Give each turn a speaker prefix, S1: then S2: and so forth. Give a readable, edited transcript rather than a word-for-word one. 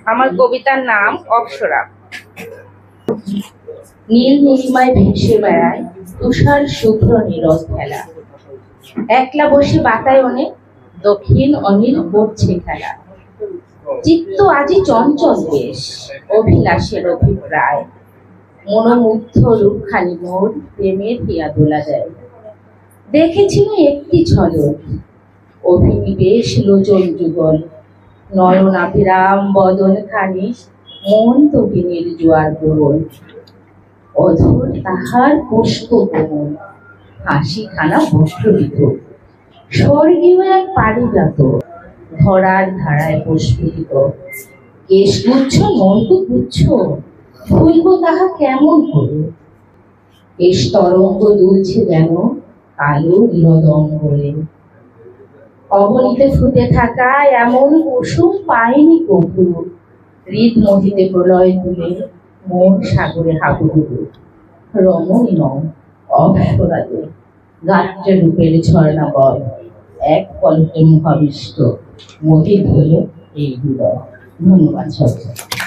S1: আমার কবিতার নাম অপ্সরা।
S2: নীল নীলিমায় ভেসে বেড়ায় তুষার শুভ্র নীরব খেলা। একলা বসে বাতায়নে দক্ষিণ অনিল করছে খেলা। চিত্ত আজি চঞ্চল বেশ, অভিলাষের অভিপ্রায়। মনোমুগ্ধ রূপখানি মোর প্রেমের হিয়া দোলা দেয়। দেখেছিল একটি ঝলক, অভিনিবেশ লোচন যুগল। নয়নাভিরাম বদন খানি মন তবিনীর জোয়ার প্রবল। অধর তাহার পুষ্প কোমল, হাসি খানা বস্ত্রবিধ। স্বর্গীয় এক পারিজাত, ধরার ধারায় পুষ্পিত। কেশগুচ্ছ নন্দগুচ্ছ, ভুলব তাহা কেমন করে। কেশ তরঙ্গ দুলছে যেন কালো নীলদম্বরে। অবনীতে ফুটে থাকা এমন কুসুম পায়নি কভু। হৃদ মোহিতে প্রলয় তুলে মন সাগরে হাবুডুবু। রমণী নও অপ্সরাতে, গাত্রে রূপের ঝর্ণা বয়। এক পলকে মুখাবিষ্ট মোহিত হলো এই হৃদয়। ধন্যবাদ সবাইকে।